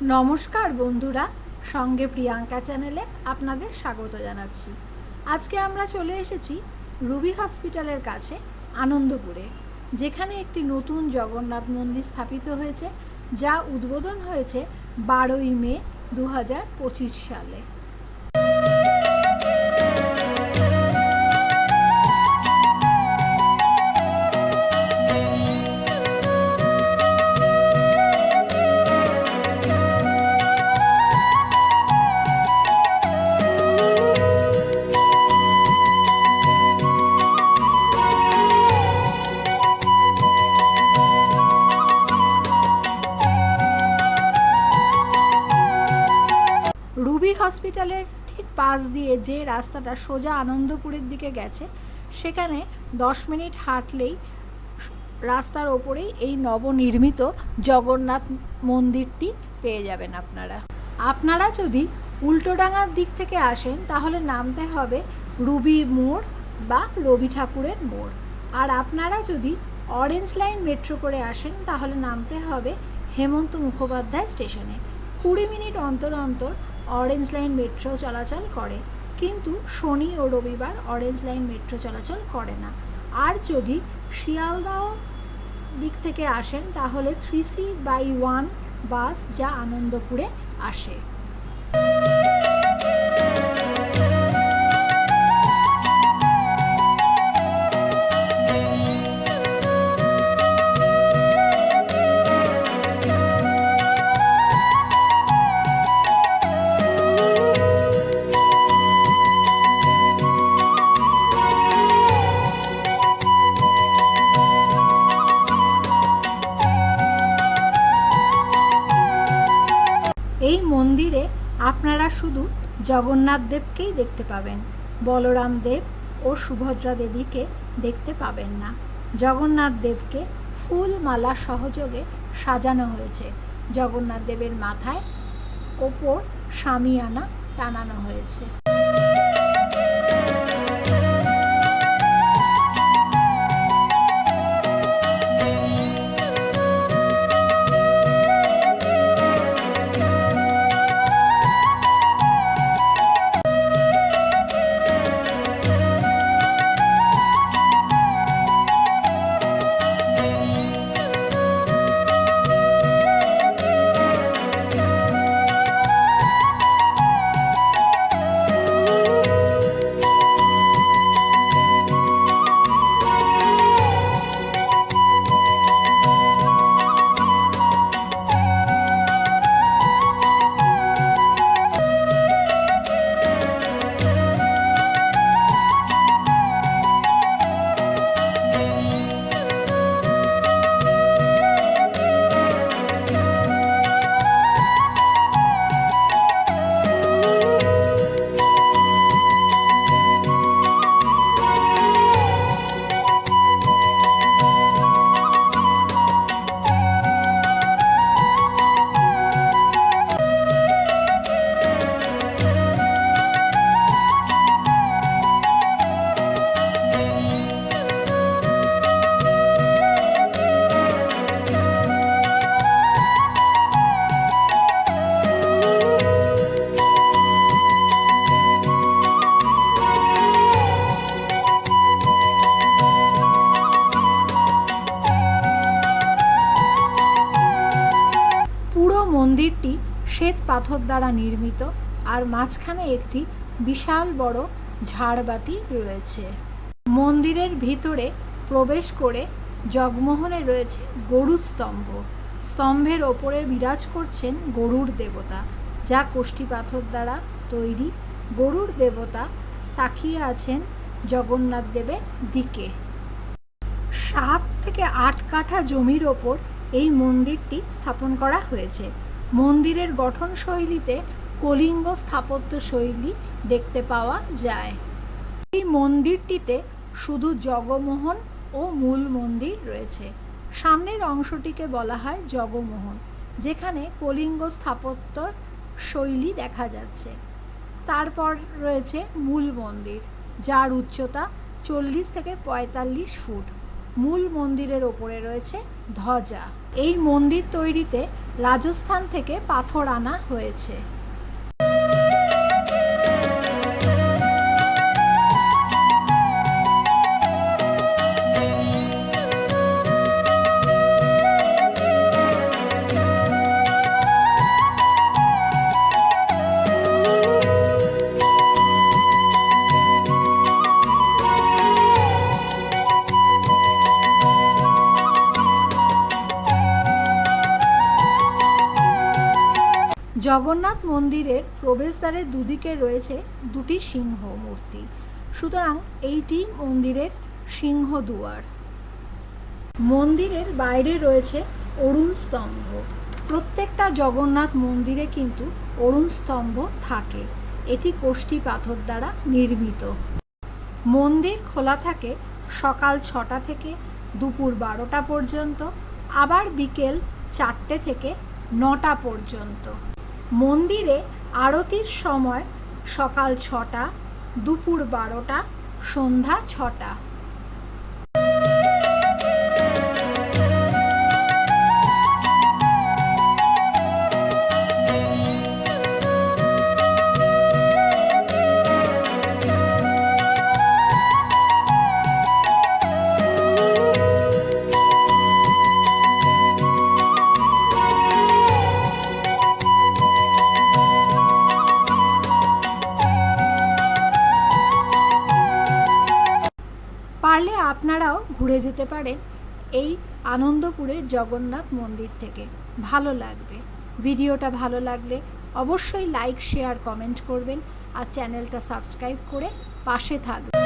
নমস্কার বন্ধুরা, সঙ্গে প্রিয়াঙ্কা চ্যানেলে আপনাদের স্বাগত জানাচ্ছি। আজকে আমরা চলে এসেছি রুবি হসপিটালের কাছে আনন্দপুরে, যেখানে একটি নতুন জগন্নাথ মন্দির স্থাপিত হয়েছে, যা উদ্বোধন হয়েছে 12ই মে 2025 সালে। রুবি হসপিটালের ঠিক পাশ দিয়ে যে রাস্তাটা সোজা আনন্দপুরের দিকে গেছে, সেখানে 10 মিনিট হাঁটলেই রাস্তার ওপরেই এই নবনির্মিত জগন্নাথ মন্দিরটি পেয়ে যাবেন। আপনারা যদি উল্টোডাঙার দিক থেকে আসেন তাহলে নামতে হবে রুবি মোড় বা রবি ঠাকুরের মোড়। আর আপনারা যদি অরেঞ্জ লাইন মেট্রো করে আসেন তাহলে নামতে হবে হেমন্ত মুখোপাধ্যায় স্টেশনে। 20 মিনিট অন্তর অন্তর অরেঞ্জ লাইন মেট্রো চলাচল করে, কিন্তু শনি ও রবিবার অরেঞ্জ লাইন মেট্রো চলাচল করে না। আর যদি শিয়ালদহ দিক থেকে আসেন তাহলে 3C/1 বাস যা আনন্দপুরে আসে। এই মন্দিরে আপনারা শুধু জগন্নাথ দেবকেই দেখতে পাবেন, বলরাম দেব ও সুভদ্রা দেবীকে দেখতে পাবেন না। জগন্নাথ দেবকে ফুল মালা সহযোগে সাজানো হয়েছে। জগন্নাথ দেবের মাথায় ওপর শামিয়ানা টানানো হয়েছে। মন্দিরটি শ্বেত পাথর দ্বারা নির্মিত, আর মাঝখানে একটি বিশাল বড় ঝাড়বাতি রয়েছে। মন্দিরের ভিতরে প্রবেশ করে জগমোহনে রয়েছে গরুর স্তম্ভ। স্তম্ভের ওপরে বিরাজ করছেন গরুর দেবতা, যা কোষ্ঠী পাথর দ্বারা তৈরি। গরুর দেবতা তাকিয়ে আছেন জগন্নাথ দেবের দিকে। 7 থেকে 8 কাঠা জমির ওপর এই মন্দিরটি স্থাপন করা হয়েছে। মন্দিরের গঠনশৈলীতে কলিঙ্গ স্থাপত্য শৈলী দেখতে পাওয়া যায়। এই মন্দিরটিতে শুধু জগমোহন ও মূল মন্দির রয়েছে। সামনের অংশটিকে বলা হয় জগমোহন, যেখানে কলিঙ্গ স্থাপত্য শৈলী দেখা যাচ্ছে। তারপর রয়েছে মূল মন্দির, যার উচ্চতা 40 থেকে 45 ফুট। মূল মন্দিরের ওপরে রয়েছে ধ্বজা। এই মন্দির তৈরিতে রাজস্থান থেকে পাথর আনা হয়েছে। জগন্নাথ মন্দিরের প্রবেশদ্বারের দুদিকে রয়েছে দুটি সিংহ মূর্তি, সুতরাং এইটি মন্দিরের সিংহ দুয়ার। মন্দিরের বাইরে রয়েছে অরুণ স্তম্ভ। প্রত্যেকটা জগন্নাথ মন্দিরে কিন্তু অরুণ স্তম্ভ থাকে। এটি কোষ্ঠী পাথর দ্বারা নির্মিত। মন্দির খোলা থাকে সকাল 6টা থেকে দুপুর 12টা পর্যন্ত, আবার বিকেল 4টে থেকে 9টা পর্যন্ত। মন্দিরে আরতির সময় সকাল 6টা, দুপুর 12টা, সন্ধ্যা 6টা। পারলে আপনারাও ঘুরে যেতে পারেন এই আনন্দপুরের জগন্নাথ মন্দির থেকে, ভালো লাগবে। ভিডিওটা ভালো লাগলে অবশ্যই লাইক, শেয়ার, কমেন্ট করবেন আর চ্যানেলটা সাবস্ক্রাইব করে পাশে থাকবেন।